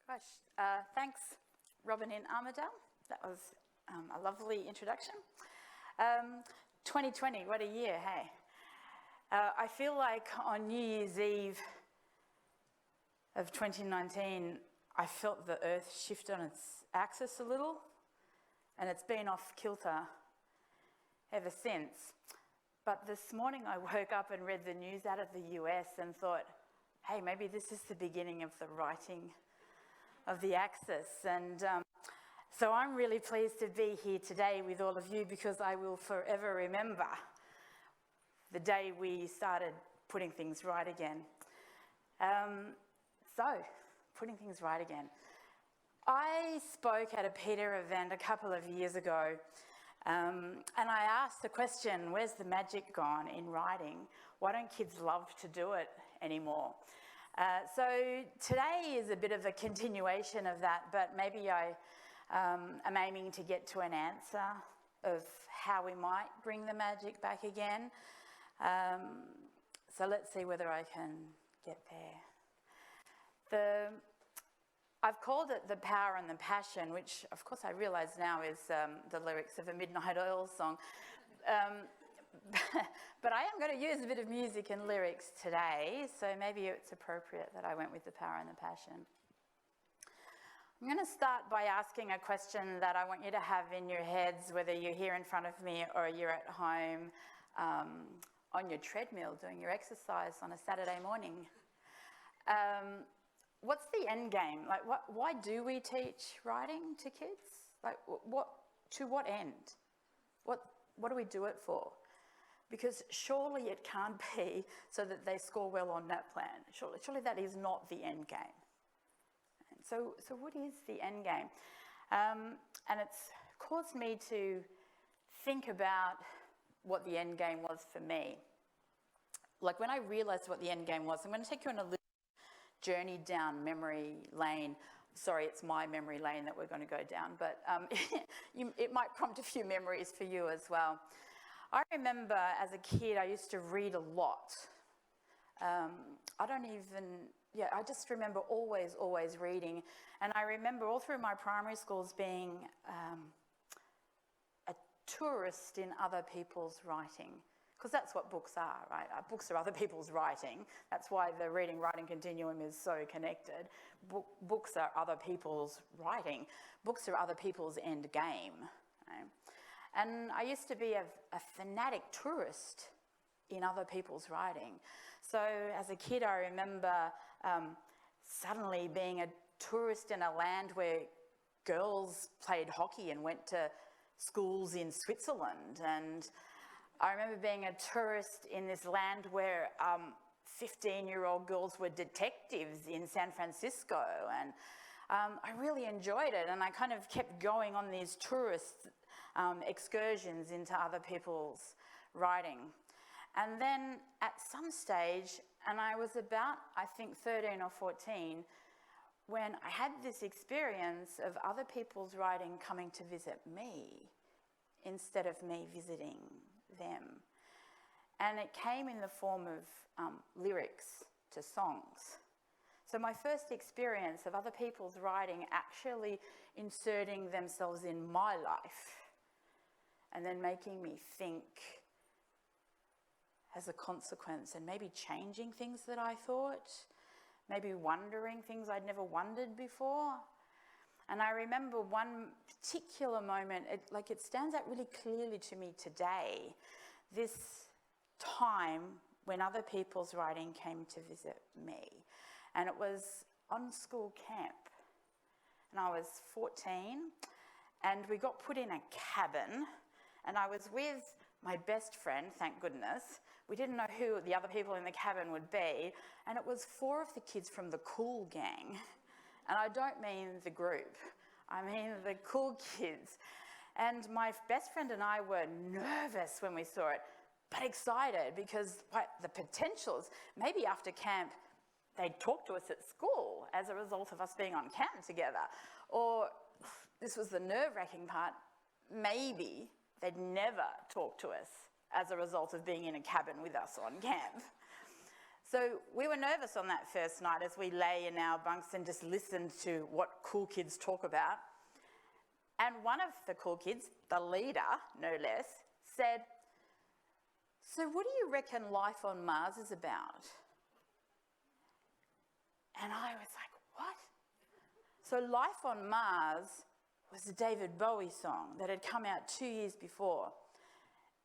Gosh, thanks, Robin in Armidale. That was a lovely introduction. 2020, what a year, hey? I feel like on New Year's Eve of 2019, I felt the Earth shift on its axis a little, and it's been off kilter ever since. But this morning I woke up and read the news out of the US and thought, hey, maybe this is the beginning of the righting of the axis. And so I'm really pleased to be here today with all of you, because I will forever remember the day we started putting things right again. Putting things right again. I spoke at a PETAA event a couple of years ago, and I asked the question, where's the magic gone in writing? Why don't kids love to do it anymore? So today is a bit of a continuation of that, but maybe I am aiming to get to an answer of how we might bring the magic back again. So let's see whether I can get there. I've called it The Power and the Passion, which of course I realise now is the lyrics of a Midnight Oil song. But I am going to use a bit of music and lyrics today, so maybe it's appropriate that I went with The Power and the Passion. I'm going to start by asking a question that I want you to have in your heads, whether you're here in front of me or you're at home on your treadmill doing your exercise on a Saturday morning. What's the end game? Like, why do we teach writing to kids? Like, to what end? What do we do it for? Because surely it can't be so that they score well on that plan. Surely that is not the end game. And so what is the end game? And it's caused me to think about what the end game was for me. Like, when I realised what the end game was, I'm going to take you on a little journey down memory lane. Sorry, it's my memory lane that we're going to go down, but it might prompt a few memories for you as well. I remember as a kid, I used to read a lot. I just remember always reading. And I remember all through my primary schools being a tourist in other people's writing. Because that's what books are, right? Books are other people's writing. That's why the reading-writing continuum is so connected. Books are other people's writing. Books are other people's end game. Right? And I used to be a fanatic tourist in other people's writing. So as a kid, I remember suddenly being a tourist in a land where girls played hockey and went to schools in Switzerland. And I remember being a tourist in this land where 15-year-old girls were detectives in San Francisco. And I really enjoyed it. And I kind of kept going on these tourist excursions into other people's writing. And then at some stage, and I was about, I think, 13 or 14, when I had this experience of other people's writing coming to visit me instead of me visiting them. And it came in the form of lyrics to songs. So my first experience of other people's writing actually inserting themselves in my life and then making me think as a consequence, and maybe changing things that I thought, maybe wondering things I'd never wondered before. And I remember one particular moment, it stands out really clearly to me today, this time when other people's writing came to visit me. And it was on school camp. And I was 14, and we got put in a cabin, and I was with my best friend, thank goodness. We didn't know who the other people in the cabin would be, and it was 4 of the kids from the cool gang. And I don't mean the group, I mean the cool kids. And my best friend and I were nervous when we saw it, but excited because the potentials, maybe after camp, they'd talk to us at school as a result of us being on camp together. Or, this was the nerve-wracking part, maybe they'd never talk to us as a result of being in a cabin with us on camp. So we were nervous on that first night as we lay in our bunks and just listened to what cool kids talk about. And one of the cool kids, the leader, no less, said, "So what do you reckon life on Mars is about?" And I was like, what? So Life on Mars was a David Bowie song that had come out 2 years before.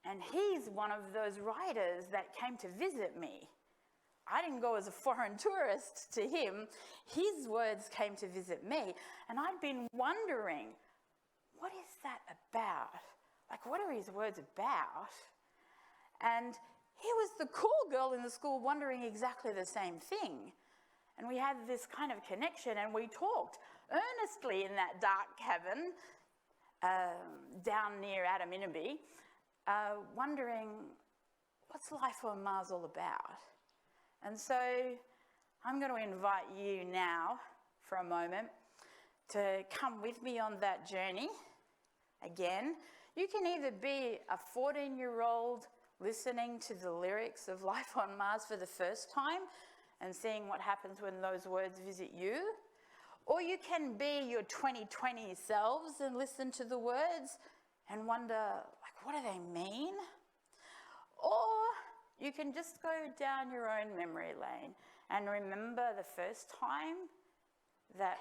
And he's one of those writers that came to visit me. I didn't go as a foreign tourist to him. His words came to visit me. And I'd been wondering, what is that about? Like, what are his words about? And he was the cool girl in the school wondering exactly the same thing. And we had this kind of connection, and we talked earnestly in that dark cabin down near Adaminaby, wondering, what's life on Mars all about? And so I'm going to invite you now for a moment to come with me on that journey. Again, you can either be a 14-year-old listening to the lyrics of Life on Mars for the first time and seeing what happens when those words visit you, or you can be your 2020 selves and listen to the words and wonder, like, what do they mean? Or you can just go down your own memory lane and remember the first time that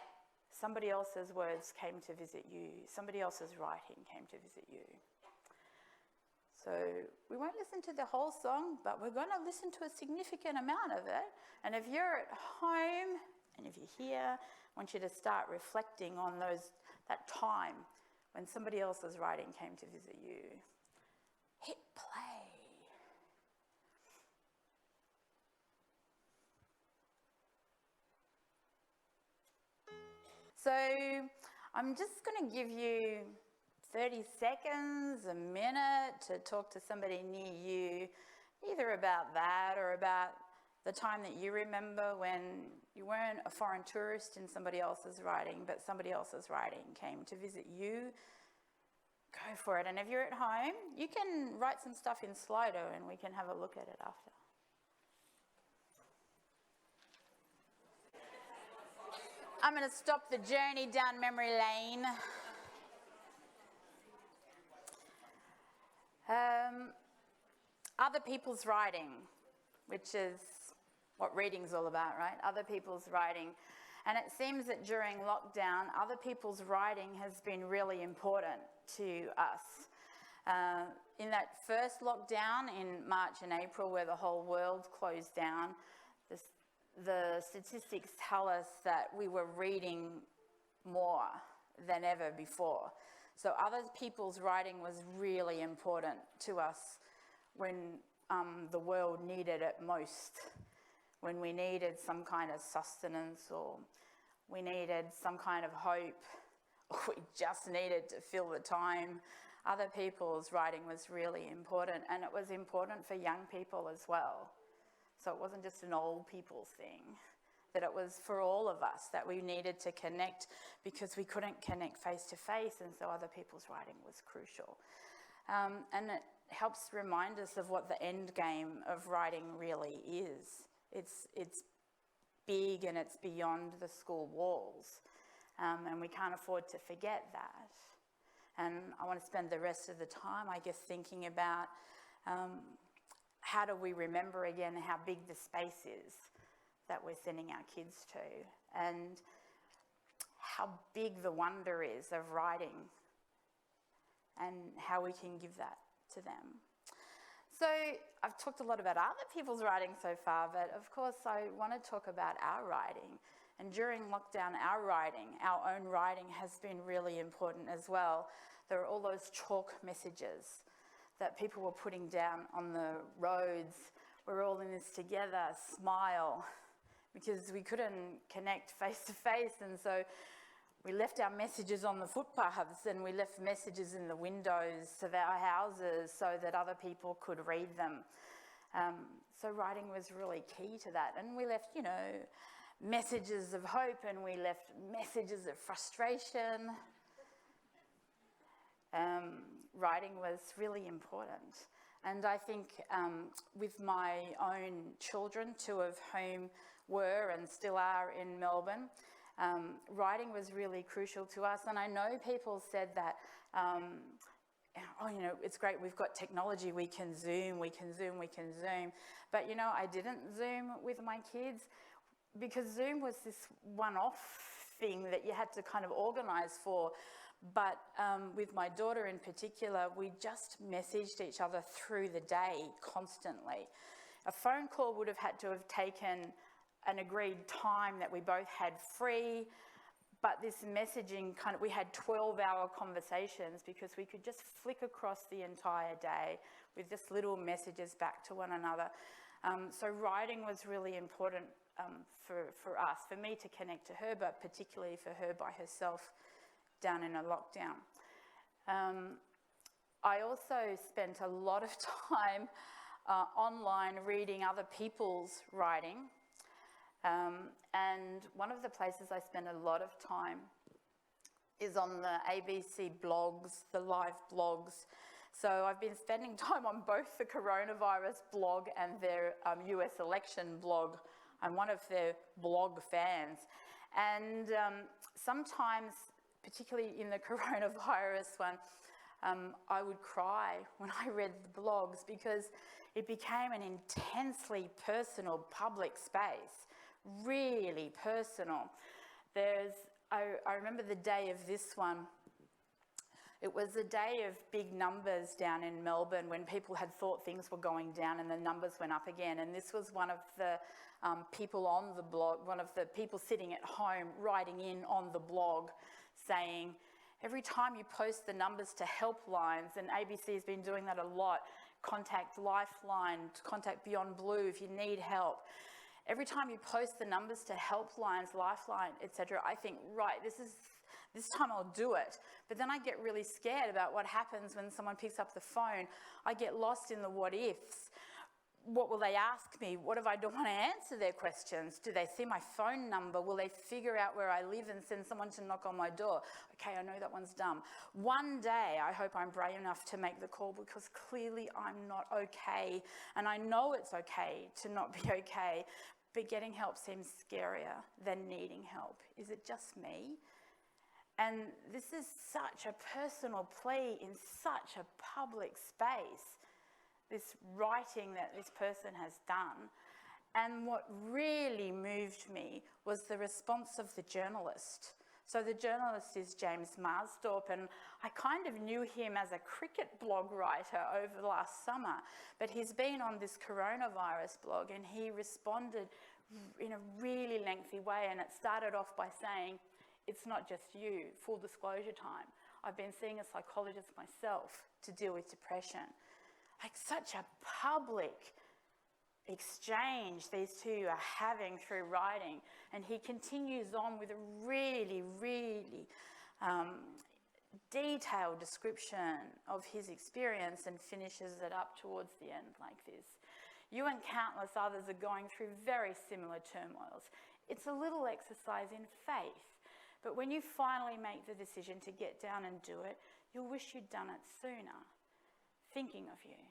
somebody else's words came to visit you, somebody else's writing came to visit you. So we won't listen to the whole song, but we're going to listen to a significant amount of it. And if you're at home and if you're here, I want you to start reflecting on that time when somebody else's writing came to visit you. Hit play. So I'm just going to give you 30 seconds, a minute to talk to somebody near you, either about that or about the time that you remember when you weren't a foreign tourist in somebody else's writing, but somebody else's writing came to visit you. Go for it. And if you're at home, you can write some stuff in Slido and we can have a look at it after. I'm going to stop the journey down memory lane. Other people's writing, which is what reading's all about, right? Other people's writing. And it seems that during lockdown, other people's writing has been really important to us. In that first lockdown in March and April, where the whole world closed down, the statistics tell us that we were reading more than ever before. So other people's writing was really important to us when the world needed it most, when we needed some kind of sustenance, or we needed some kind of hope, or we just needed to fill the time. Other people's writing was really important, and it was important for young people as well. So it wasn't just an old people thing, that it was for all of us, that we needed to connect because we couldn't connect face to face, and so other people's writing was crucial. And it helps remind us of what the end game of writing really is. It's big and it's beyond the school walls, and we can't afford to forget that. And I want to spend the rest of the time, I guess, thinking about how do we remember again how big the space is that we're sending our kids to, and how big the wonder is of writing, and how we can give that to them. So I've talked a lot about other people's writing so far, but of course I want to talk about our writing. And during lockdown, our own writing has been really important as well. There are all those chalk messages that people were putting down on the roads. We're all in this together, smile, because we couldn't connect face to face, and so we left our messages on the footpaths, and we left messages in the windows of our houses so that other people could read them. So writing was really key to that. And we left, messages of hope, and we left messages of frustration. Writing was really important. And I think with my own children, two of whom were and still are in Melbourne, writing was really crucial to us. And I know people said that, oh, you know, it's great, we've got technology, we can Zoom. But, you know, I didn't Zoom with my kids because Zoom was this one-off thing that you had to kind of organise for. But with my daughter in particular, we just messaged each other through the day constantly. A phone call would have had to have taken an agreed time that we both had free, but this messaging we had 12-hour conversations because we could just flick across the entire day with just little messages back to one another. So writing was really important for us, for me to connect to her, but particularly for her by herself down in a lockdown. I also spent a lot of time online reading other people's writing. And one of the places I spend a lot of time is on the ABC blogs, the live blogs. So I've been spending time on both the coronavirus blog and their US election blog. I'm one of their blog fans. And sometimes, particularly in the coronavirus one, I would cry when I read the blogs because it became an intensely personal public space, really personal. I remember the day of this one. It was a day of big numbers down in Melbourne when people had thought things were going down and the numbers went up again. And this was one of the people on the blog, one of the people sitting at home writing in on the blog saying, every time you post the numbers to helplines, and ABC has been doing that a lot, contact Lifeline, contact Beyond Blue if you need help. Every time you post the numbers to helplines, Lifeline, etc., I think, right, this time I'll do it. But then I get really scared about what happens when someone picks up the phone. I get lost in the what ifs. What will they ask me? What if I don't want to answer their questions? Do they see my phone number? Will they figure out where I live and send someone to knock on my door? Okay, I know that one's dumb. One day, I hope I'm brave enough to make the call because clearly I'm not okay. And I know it's okay to not be okay, but getting help seems scarier than needing help. Is it just me? And this is such a personal plea in such a public space, this writing that this person has done. And what really moved me was the response of the journalist. So the journalist is James Marsdorp, and I kind of knew him as a cricket blog writer over the last summer, but he's been on this coronavirus blog and he responded in a really lengthy way, and it started off by saying, it's not just you, full disclosure time. I've been seeing a psychologist myself to deal with depression. Like such a public exchange these two are having through writing. And he continues on with a really, really detailed description of his experience and finishes it up towards the end like this. You and countless others are going through very similar turmoils. It's a little exercise in faith. But when you finally make the decision to get down and do it, you'll wish you'd done it sooner, thinking of you.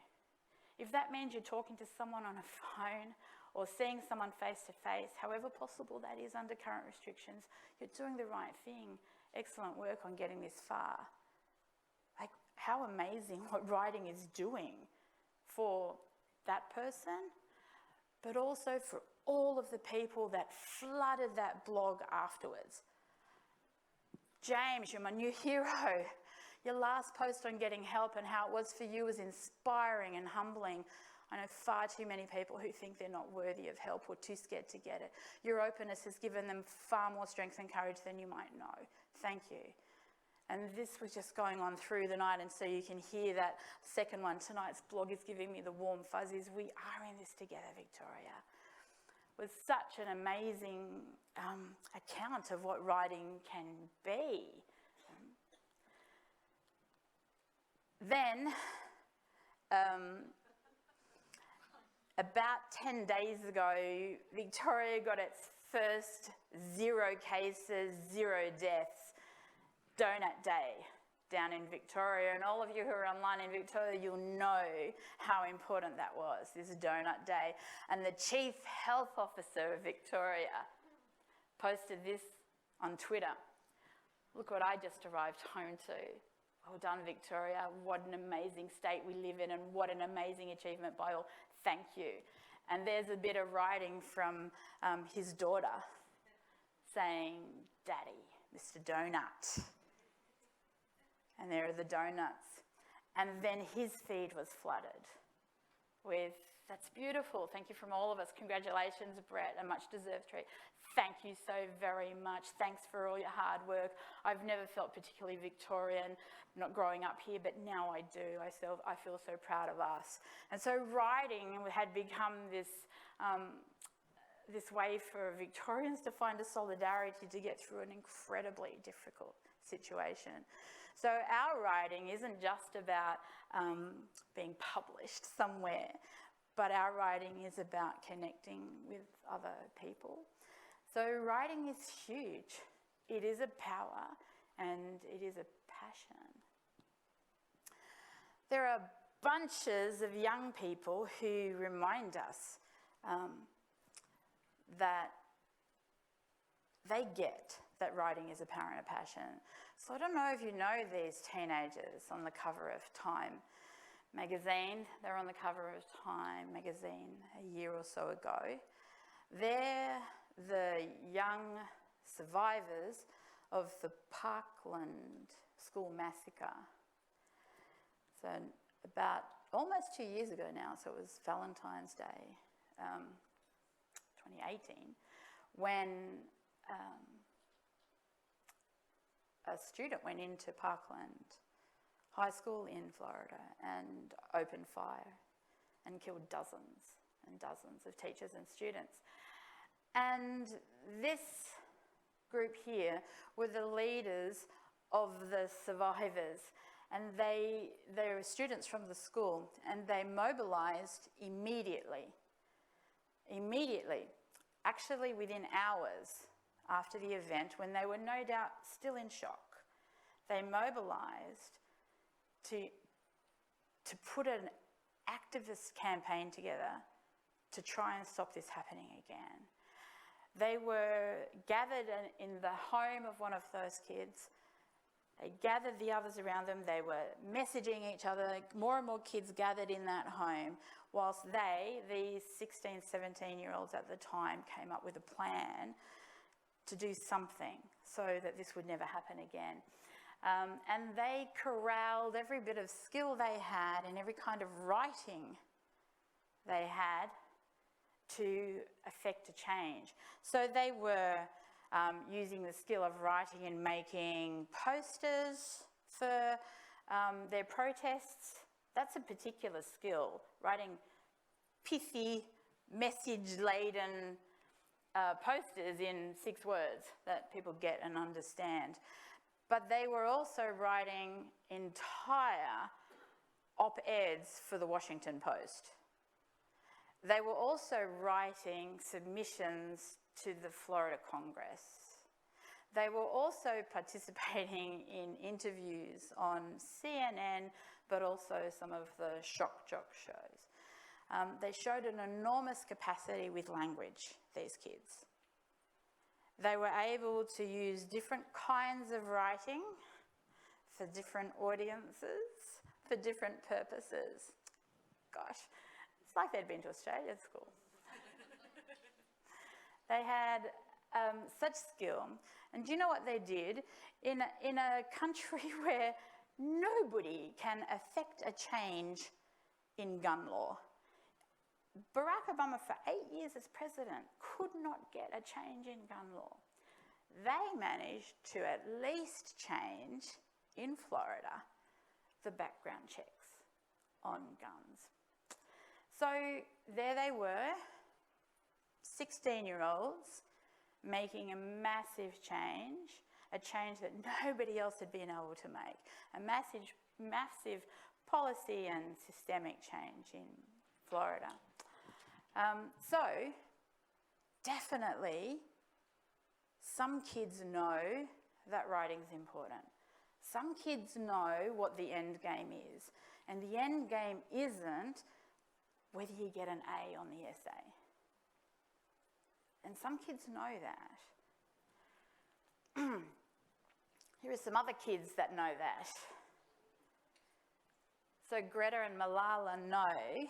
If that means you're talking to someone on a phone or seeing someone face to face, however possible that is under current restrictions, you're doing the right thing. Excellent work on getting this far. Like, how amazing what writing is doing for that person, but also for all of the people that flooded that blog afterwards. James, you're my new hero. Your last post on getting help and how it was for you was inspiring and humbling. I know far too many people who think they're not worthy of help or too scared to get it. Your openness has given them far more strength and courage than you might know. Thank you. And this was just going on through the night, and so you can hear that second one. Tonight's blog is giving me the warm fuzzies. We are in this together, Victoria. It was such an amazing account of what writing can be. Then, about 10 days ago, Victoria got its first 0 cases, 0 deaths donut day. down in Victoria, and all of you who are online in Victoria, you'll know how important that was, this donut day. And the Chief Health Officer of Victoria posted this on Twitter. Look what I just arrived home to. Well done, Victoria. What an amazing state we live in, and what an amazing achievement by all. Thank you. And there's a bit of writing from his daughter saying, Daddy, Mr. Donut. And there are the donuts. And then his feed was flooded with, that's beautiful. Thank you from all of us. Congratulations, Brett, a much deserved treat. Thank you so very much. Thanks for all your hard work. I've never felt particularly Victorian, not growing up here, but now I do. I feel so proud of us. And so writing had become this way for Victorians to find a solidarity to get through an incredibly difficult situation. So our writing isn't just about being published somewhere, but our writing is about connecting with other people. So writing is huge. It is a power and it is a passion. There are bunches of young people who remind us that they get that writing is a power and a passion. So I don't know if you know these teenagers on the cover of Time magazine. They're on the cover of Time magazine a year or so ago. They're the young survivors of the Parkland school massacre. So about almost 2 years ago now, so it was Valentine's Day, 2018, when a student went into Parkland High School in Florida and opened fire and killed dozens and dozens of teachers and students. And this group here were the leaders of the survivors, and they were students from the school, and they mobilised immediately, actually within hours after the event, when they were no doubt still in shock. They mobilised to put an activist campaign together to try and stop this happening again. They were gathered in the home of one of those kids. They gathered the others around them. They were messaging each other. More and more kids gathered in that home, whilst these 16, 17-year-olds at the time, came up with a plan to do something so that this would never happen again. And they corralled every bit of skill they had and every kind of writing they had to effect a change. So they were using the skill of writing and making posters for their protests. That's a particular skill, writing pithy, message-laden posters in 6 words that people get and understand. But they were also writing entire op-eds for the Washington Post. They were also writing submissions to the Florida Congress. They were also participating in interviews on CNN, but also some of the shock jock shows. They showed an enormous capacity with language, these kids. They were able to use different kinds of writing for different audiences, for different purposes. Gosh, it's like they'd been to Australia school. They had such skill. And do you know what they did? In a country where nobody can affect a change in gun law, Barack Obama, for 8 years as president, could not get a change in gun law. They managed to at least change, in Florida, the background checks on guns. So there they were, 16-year-olds, making a massive change, a change that nobody else had been able to make, a massive policy and systemic change in Florida. So, definitely, some kids know that writing's important. Some kids know what the end game is, and the end game isn't whether you get an A on the essay. And some kids know that. Here are some other kids that know that. So Greta and Malala know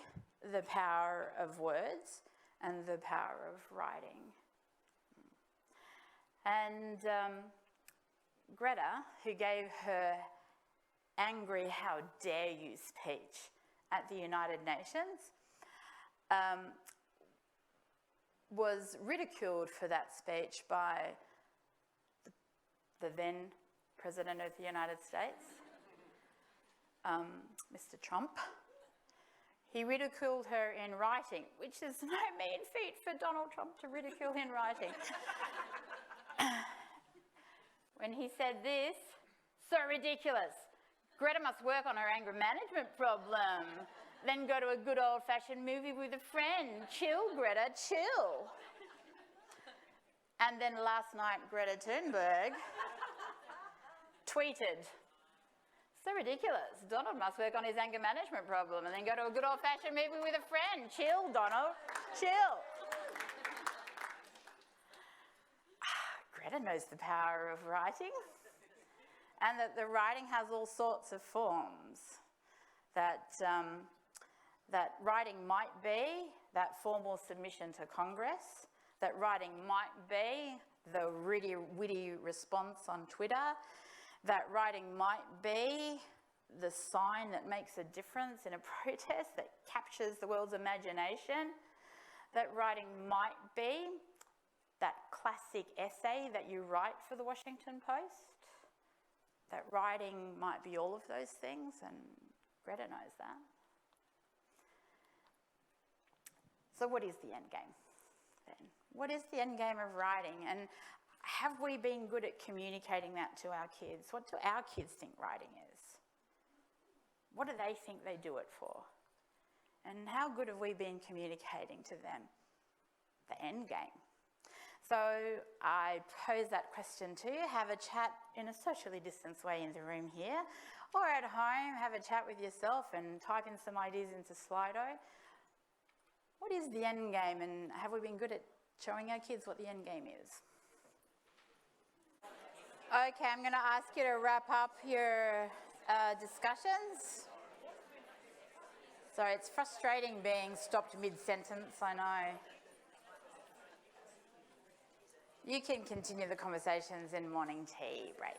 the power of words and the power of writing. And Greta, who gave her angry "how dare you" speech at the United Nations, was ridiculed for that speech by the then President of the United States, Mr. Trump. He ridiculed her in writing, which is no mean feat for Donald Trump to ridicule in writing. When he said this, "So ridiculous. Greta must work on her anger management problem. Then go to a good old-fashioned movie with a friend. Chill, Greta, chill." And then last night, Greta Thunberg tweeted, "So ridiculous. Donald must work on his anger management problem and then go to a good old-fashioned movie with a friend. Chill, Donald, chill." Greta knows the power of writing, and that the writing has all sorts of forms. That writing might be that formal submission to Congress, that writing might be the witty response on Twitter, that writing might be the sign that makes a difference in a protest that captures the world's imagination, that writing might be that classic essay that you write for the Washington Post, that writing might be all of those things, and Greta knows that. So what is the end game then? What is the end game of writing? And have we been good at communicating that to our kids? What do our kids think writing is? What do they think they do it for? And how good have we been communicating to them the end game? So I pose that question to you. Have a chat in a socially distanced way in the room here, or at home, have a chat with yourself and type in some ideas into Slido. What is the end game, and have we been good at showing our kids what the end game is? Okay, I'm going to ask you to wrap up your discussions. Sorry, it's frustrating being stopped mid-sentence, I know. You can continue the conversations in morning tea break.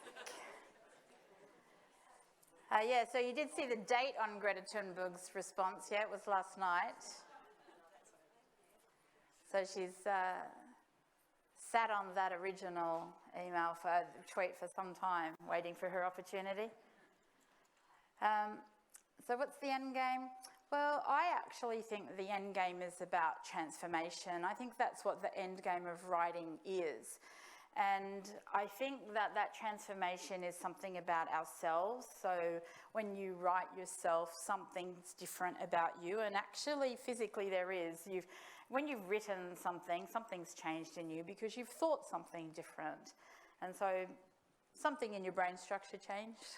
Yeah, so you did see the date on Greta Thunberg's response, yeah? It was last night. So she's sat on that original tweet for some time, waiting for her opportunity. So what's the end game? Well, I actually think the end game is about transformation. I think that's what the end game of writing is. And I think that that transformation is something about ourselves. So when you write yourself, something's different about you. And actually, physically, there is. When you've written something, something's changed in you because you've thought something different. And so something in your brain structure changed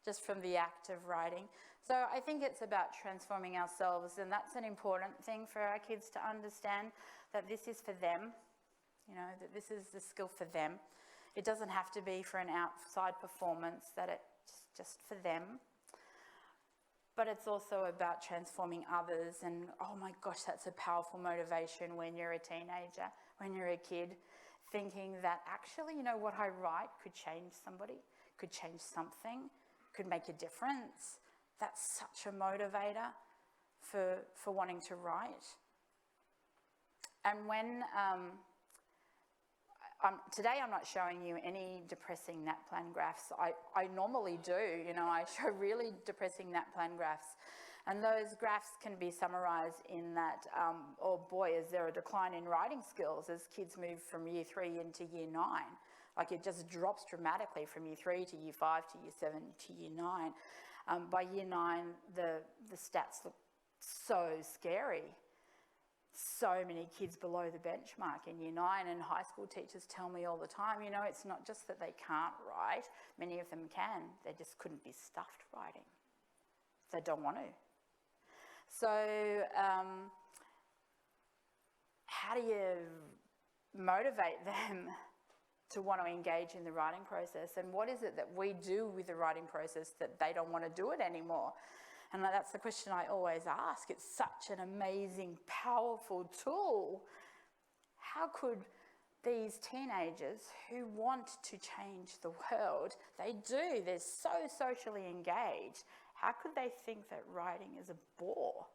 just from the act of writing. So I think it's about transforming ourselves, and that's an important thing for our kids to understand, that this is for them, you know, that this is the skill for them. It doesn't have to be for an outside performance, that it's just for them. But it's also about transforming others, and oh my gosh, that's a powerful motivation when you're a teenager, when you're a kid, thinking that actually, you know, what I write could change somebody, could change something, could make a difference. That's such a motivator for wanting to write. And when, today I'm not showing you any depressing NAPLAN graphs. I normally do, you know, I show really depressing NAPLAN graphs. And those graphs can be summarised in that, oh boy, is there a decline in writing skills as kids move from year 3 into year 9. Like it just drops dramatically from year 3 to year 5 to year 7 to year 9. By year 9, the stats look so scary. so many kids below the benchmark in Year 9, and high school teachers tell me all the time, you know, it's not just that they can't write, many of them can, they just couldn't be stuffed writing. They don't want to. So how do you motivate them to want to engage in the writing process? And what is it that we do with the writing process that they don't want to do it anymore? And that's the question I always ask. It's such an amazing, powerful tool. How could these teenagers who want to change the world, they do, they're so socially engaged, how could they think that writing is a bore,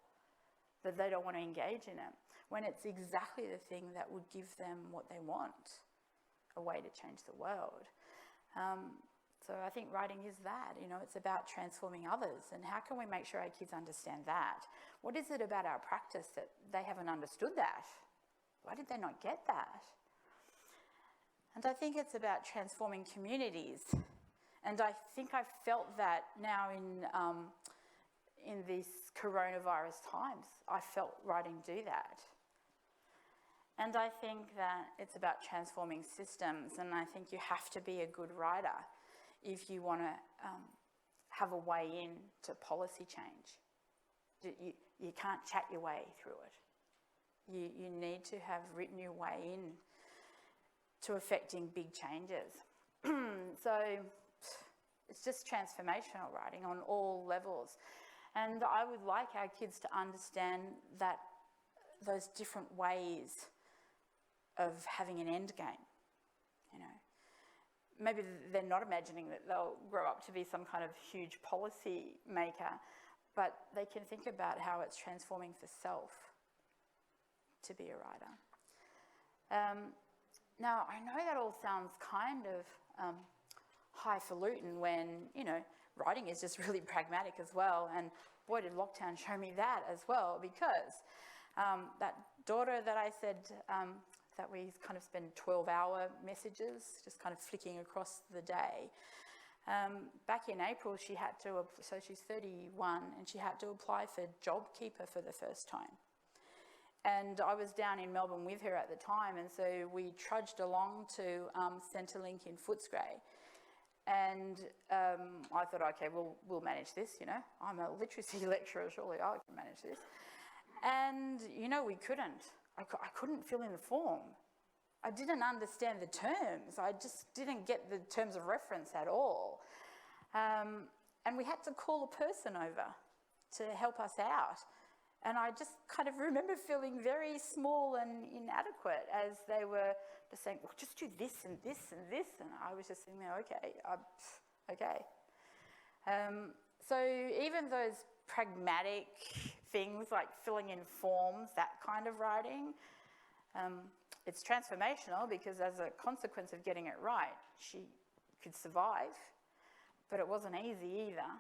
that they don't want to engage in it, when it's exactly the thing that would give them what they want, a way to change the world? So I think writing is that, you know, it's about transforming others, and how can we make sure our kids understand that? What is it about our practice that they haven't understood that? Why did they not get that? And I think it's about transforming communities, and I think I've felt that now in these coronavirus times. I felt writing do that. And I think that it's about transforming systems, and I think you have to be a good writer if you want to have a way in to policy change. You can't chat your way through it. You need to have written your way in to affecting big changes. So it's just transformational writing on all levels. And I would like our kids to understand that those different ways of having an end game, you know. Maybe they're not imagining that they'll grow up to be some kind of huge policy maker, but they can think about how it's transforming for self to be a writer. Now, I know that all sounds kind of highfalutin when, you know, writing is just really pragmatic as well, and boy did lockdown show me that as well, because that daughter that I said that we kind of spend 12-hour messages just kind of flicking across the day. Back in April, she had to, so she's 31, and she had to apply for JobKeeper for the first time. And I was down in Melbourne with her at the time, and so we trudged along to Centrelink in Footscray. And I thought, okay, we'll manage this, you know. I'm a literacy lecturer, surely I can manage this. And, you know, we couldn't. I couldn't fill in the form. I didn't understand the terms. I just didn't get the terms of reference at all. And we had to call a person over to help us out. And I just kind of remember feeling very small and inadequate as they were just saying, well, just do this and this and this. And I was just thinking, okay. So even those pragmatic things like filling in forms, that kind of writing, it's transformational because as a consequence of getting it right, she could survive, but it wasn't easy either.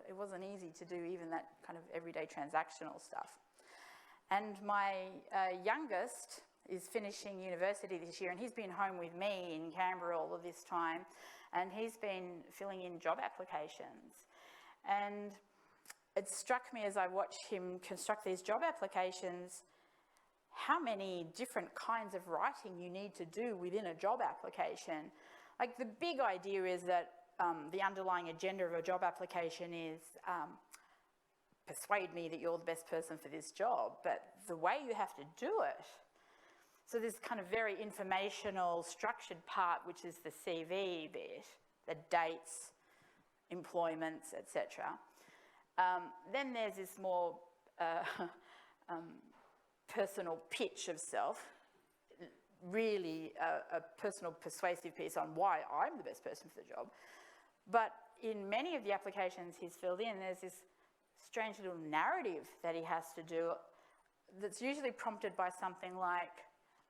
It wasn't easy to do even that kind of everyday transactional stuff. And my youngest is finishing university this year, and he's been home with me in Canberra all of this time, and he's been filling in job applications. And it struck me as I watched him construct these job applications, how many different kinds of writing you need to do within a job application. Like, the big idea is that the underlying agenda of a job application is persuade me that you're the best person for this job, but the way you have to do it, so this kind of very informational, structured part, which is the CV bit, the dates, employments, etc. Then there's this more personal pitch of self, really a personal persuasive piece on why I'm the best person for the job. But in many of the applications he's filled in, there's this strange little narrative that he has to do that's usually prompted by something like,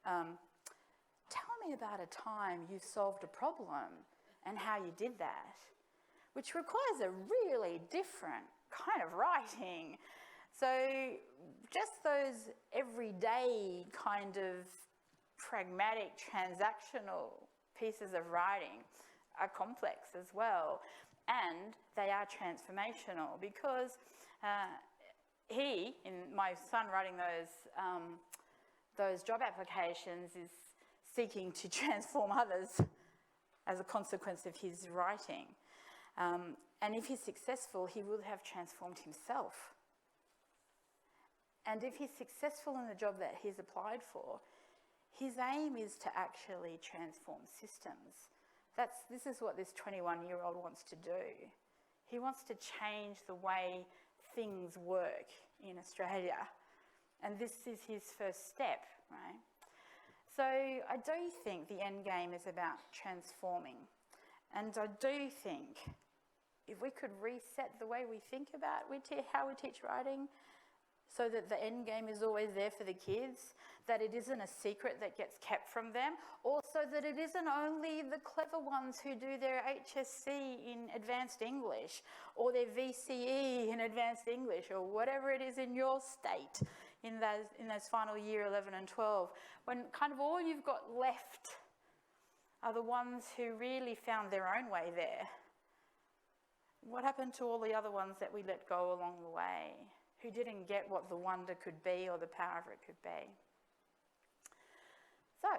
tell me about a time you solved a problem and how you did that, which requires a really different kind of writing. So just those everyday kind of pragmatic, transactional pieces of writing are complex as well, and they are transformational because my son writing those job applications, is seeking to transform others as a consequence of his writing. And if he's successful, he will have transformed himself. And if he's successful in the job that he's applied for, his aim is to actually transform systems. This is what this 21-year-old wants to do. He wants to change the way things work in Australia. And this is his first step, right? So I do think the end game is about transforming. And I do think if we could reset the way we think about how we teach writing, so that the end game is always there for the kids, that it isn't a secret that gets kept from them, also that it isn't only the clever ones who do their HSC in advanced English, or their VCE in advanced English, or whatever it is in your state in those final year 11 and 12, when kind of all you've got left are the ones who really found their own way there. What happened to all the other ones that we let go along the way, who didn't get what the wonder could be or the power of it could be? So,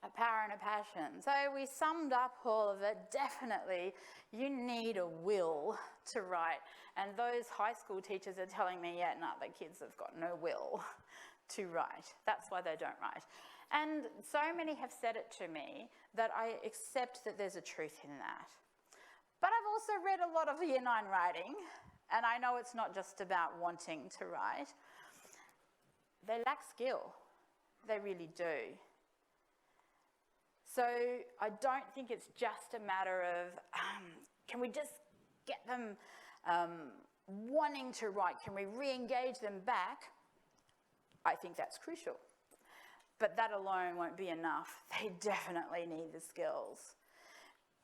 a power and a passion. So we summed up all of it. Definitely, you need a will to write. And those high school teachers are telling me, yeah, no, the kids have got no will to write. That's why they don't write. And so many have said it to me that I accept that there's a truth in that. But I've also read a lot of Year 9 writing, and I know it's not just about wanting to write. They lack skill. They really do. So I don't think it's just a matter of, can we just get them wanting to write? Can we re-engage them back? I think that's crucial. But that alone won't be enough. They definitely need the skills.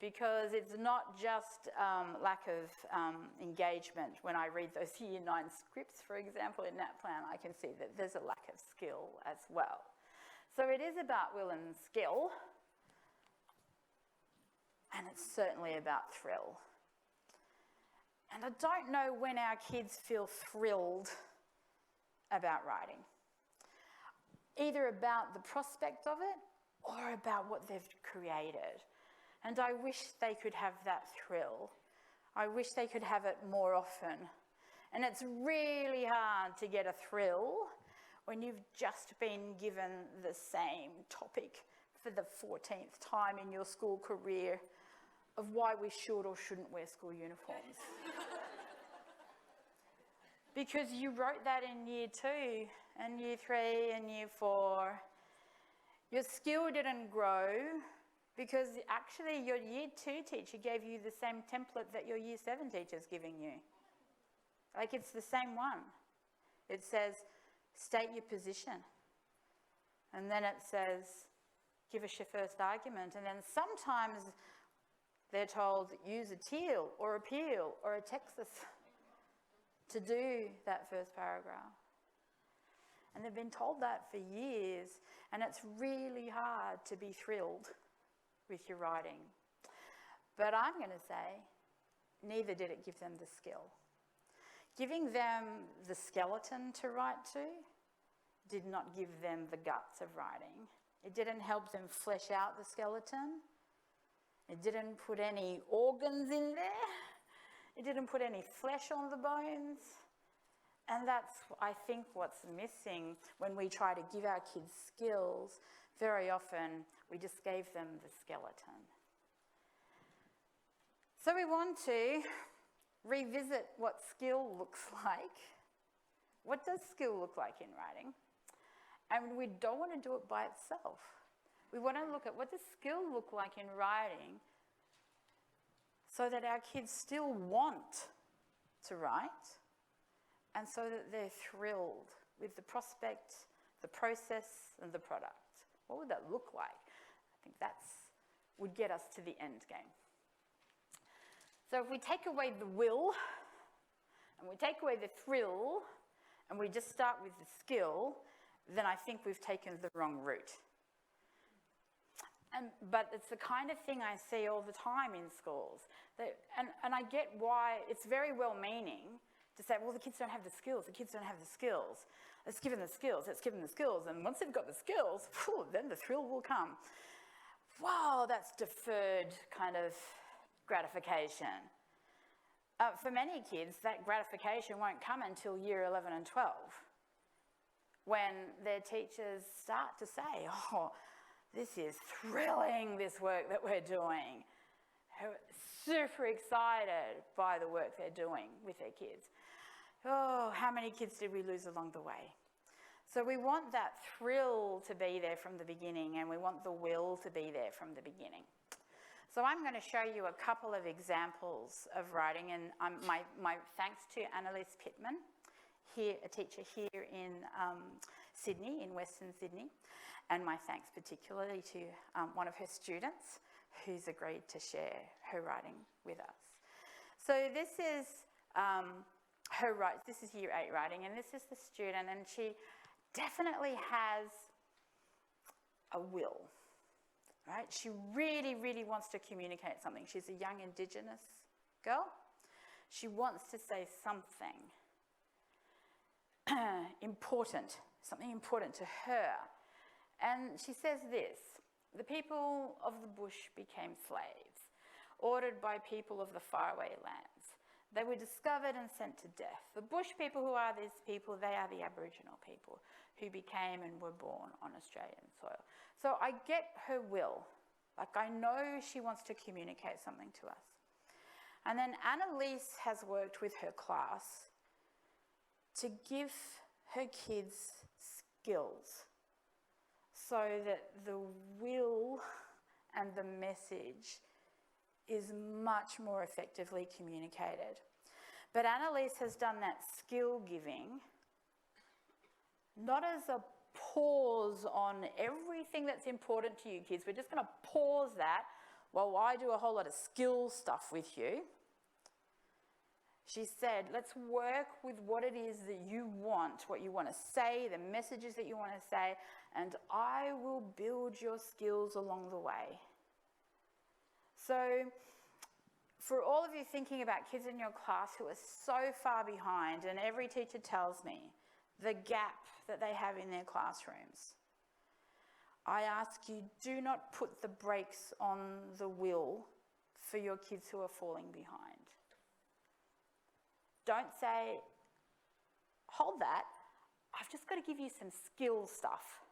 Because it's not just lack of engagement. When I read those Year 9 scripts, for example, in that plan, I can see that there's a lack of skill as well. So it is about will and skill, and it's certainly about thrill. And I don't know when our kids feel thrilled about writing, either about the prospect of it or about what they've created. And I wish they could have that thrill. I wish they could have it more often. And it's really hard to get a thrill when you've just been given the same topic for the 14th time in your school career of why we should or shouldn't wear school uniforms. Because you wrote that in Year 2 and Year 3 and Year 4. Your skill didn't grow because actually your Year 2 teacher gave you the same template that your Year 7 teacher's giving you. Like, it's the same one. It says, state your position. And then it says, give us your first argument. And then sometimes they're told, use a teal or a peel or a Texas to do that first paragraph. And they've been told that for years, and it's really hard to be thrilled with your writing. But I'm going to say, neither did it give them the skill. Giving them the skeleton to write to did not give them the guts of writing. It didn't help them flesh out the skeleton. It didn't put any organs in there. It didn't put any flesh on the bones. And that's, I think, what's missing when we try to give our kids skills. Very often, we just gave them the skeleton. So we want to revisit what skill looks like. What does skill look like in writing? And we don't want to do it by itself. We want to look at what does skill look like in writing so that our kids still want to write and so that they're thrilled with the prospect, the process, and the product. What would that look like? I think that would get us to the end game. So if we take away the will, and we take away the thrill, and we just start with the skill, then I think we've taken the wrong route. But it's the kind of thing I see all the time in schools. And I get why it's very well-meaning to say, well, the kids don't have the skills, the kids don't have the skills. Let's give them the skills, let's give them the skills. And once they've got the skills, then the thrill will come. Wow, that's deferred kind of gratification. For many kids, that gratification won't come until year 11 and 12, when their teachers start to say, oh, this is thrilling, this work that we're doing. Super excited by the work they're doing with their kids. Oh, how many kids did we lose along the way? So we want that thrill to be there from the beginning, and we want the will to be there from the beginning. So I'm going to show you a couple of examples of writing, and my thanks to Annalise Pittman, here, a teacher here in Sydney, in Western Sydney, and my thanks particularly to one of her students who's agreed to share her writing with us. So this is this is year 8 writing, and this is the student, and she definitely has a will, right? She really, really wants to communicate something. She's a young Indigenous girl. She wants to say something important, something important to her. And she says this: the people of the bush became slaves, ordered by people of the faraway lands. They were discovered and sent to death. The bush people, who are these people? They are the Aboriginal people who became and were born on Australian soil. So I get her will. Like, I know she wants to communicate something to us. And then Annalise has worked with her class to give her kids skills so that the will and the message is much more effectively communicated. But Annalise has done that skill giving not as a pause on everything that's important to you kids. We're just going to pause that while I do a whole lot of skill stuff with you. She said, let's work with what it is that you want, what you want to say, the messages that you want to say, and I will build your skills along the way. So for all of you thinking about kids in your class who are so far behind, and every teacher tells me the gap that they have in their classrooms, I ask you, do not put the brakes on the will for your kids who are falling behind. Don't say, hold that, I've just got to give you some skill stuff.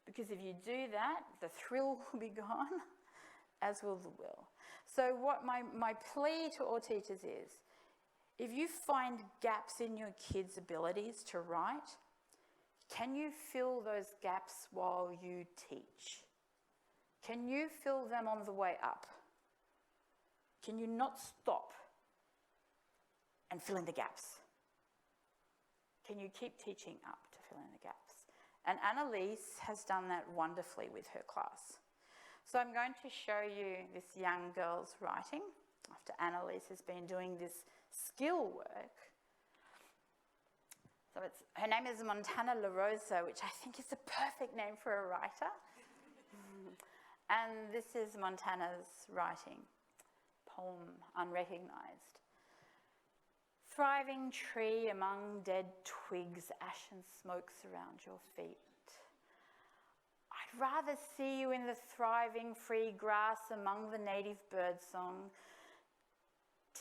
Because if you do that, the thrill will be gone, as will the will. So what my plea to all teachers is, if you find gaps in your kids' abilities to write, can you fill those gaps while you teach? Can you fill them on the way up? Can you not stop and fill in the gaps? Can you keep teaching up to fill in the gaps? And Annalise has done that wonderfully with her class. So I'm going to show you this young girl's writing after Annalise has been doing this skill work. So her name is Montana La Rosa, which I think is the perfect name for a writer. And this is Montana's writing, poem, Unrecognized. Thriving tree among dead twigs, ash and smoke surround your feet. I'd rather see you in the thriving free grass among the native birdsong.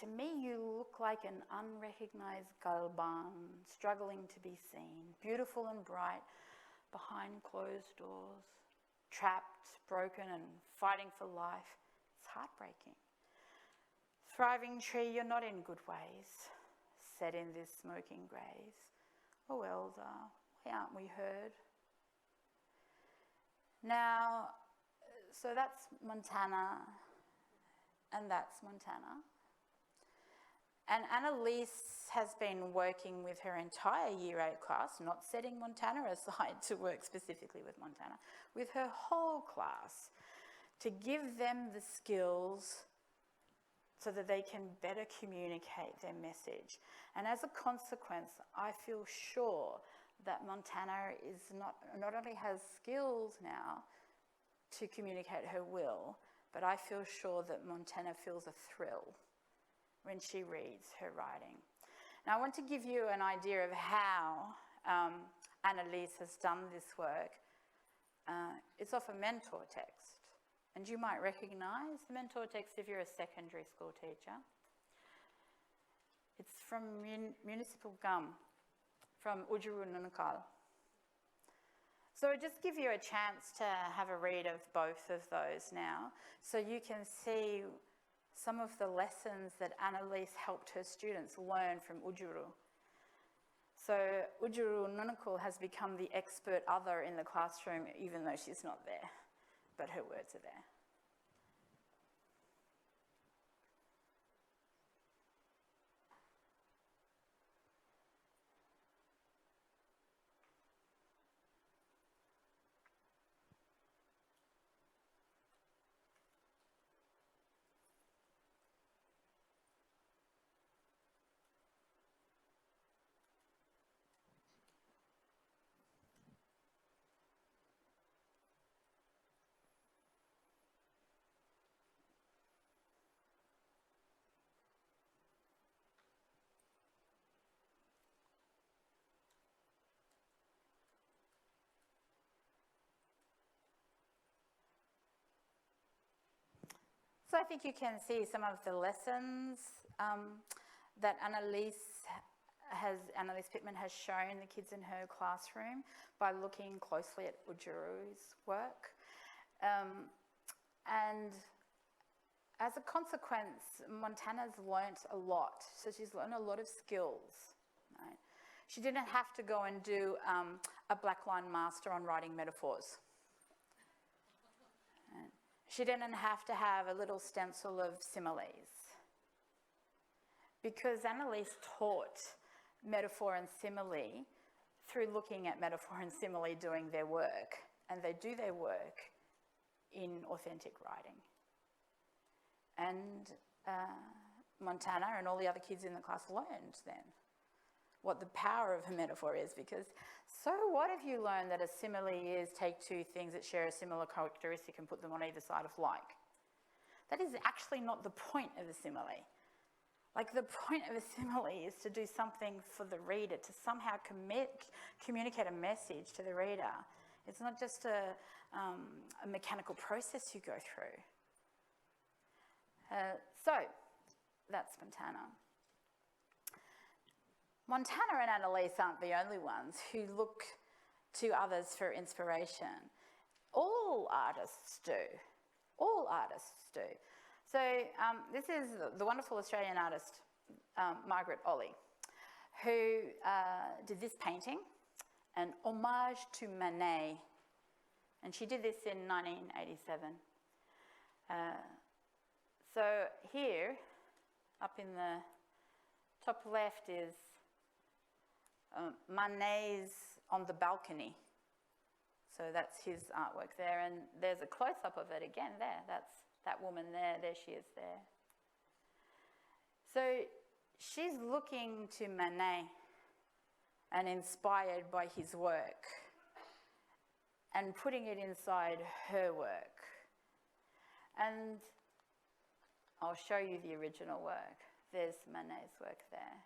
To me, you look like an unrecognized galban, struggling to be seen, beautiful and bright, behind closed doors, trapped, broken, and fighting for life. It's heartbreaking. Thriving tree, you're not in good ways, set in this smoking graze. Oh, elder, why aren't we heard? Now, so that's Montana, and that's Montana. And Annalise has been working with her entire Year 8 class, not setting Montana aside to work specifically with Montana, with her whole class to give them the skills so that they can better communicate their message. And as a consequence, I feel sure that Montana is not only has skills now to communicate her will, but I feel sure that Montana feels a thrill when she reads her writing. Now I want to give you an idea of how Annalise has done this work. It's off a mentor text, and you might recognise the mentor text if you're a secondary school teacher. It's from Municipal Gum, from Ujuru Nunukal. So I'll just give you a chance to have a read of both of those now, so you can see some of the lessons that Annalise helped her students learn from Ujuru. So Ujuru Nunukul has become the expert other in the classroom, even though she's not there, but her words are there. So I think you can see some of the lessons that Annalise Pittman has shown the kids in her classroom by looking closely at Ujuru's work. And as a consequence, Montana's learnt a lot. So she's learned a lot of skills. Right? She didn't have to go and do a blackline master on writing metaphors. She didn't have to have a little stencil of similes, because Annalise taught metaphor and simile through looking at metaphor and simile doing their work, and they do their work in authentic writing. And Montana and all the other kids in the class learned then what the power of a metaphor is, because so what if you learn that a simile is take two things that share a similar characteristic and put them on either side of like? That is actually not the point of a simile. Like, the point of a simile is to do something for the reader, to somehow communicate a message to the reader. It's not just a mechanical process you go through. So that's Montana. Montana and Annalise aren't the only ones who look to others for inspiration. All artists do. All artists do. So this is the wonderful Australian artist, Margaret Olley, who did this painting, an homage to Manet. And she did this in 1987. So here, up in the top left, is Manet's On the Balcony. So that's his artwork there, and there's a close-up of it again there. That's that woman there she is there. So she's looking to Manet and inspired by his work and putting it inside her work. And I'll show you the original work. There's Manet's work there.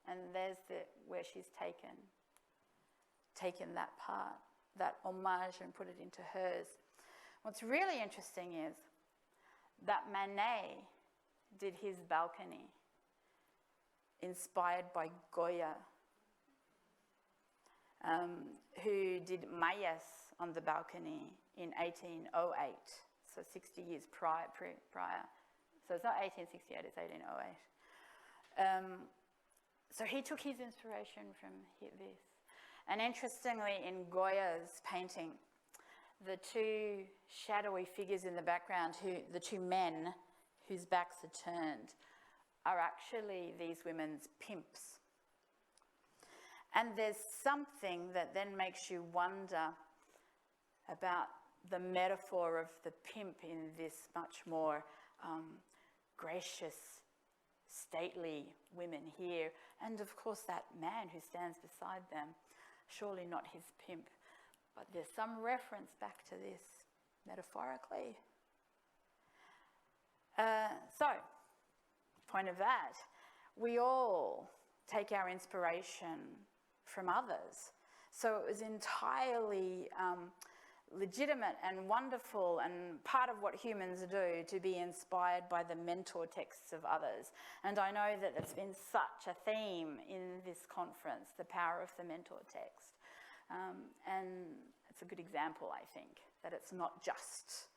And there's where she's taken that part, that homage, and put it into hers. What's really interesting is that Manet did his balcony inspired by Goya, who did Mayas on the balcony in 1808, so 60 years prior. So it's not 1868, it's 1808. So he took his inspiration from this. And interestingly, in Goya's painting, the two shadowy figures in the background, the two men whose backs are turned, are actually these women's pimps. And there's something that then makes you wonder about the metaphor of the pimp in this much more gracious, stately women here, and of course that man who stands beside them, surely not his pimp, but there's some reference back to this metaphorically. So, point of that, we all take our inspiration from others. So it was entirely legitimate and wonderful and part of what humans do to be inspired by the mentor texts of others. And I know that it's been such a theme in this conference, the power of the mentor text. And it's a good example, I think, that it's not just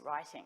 writing,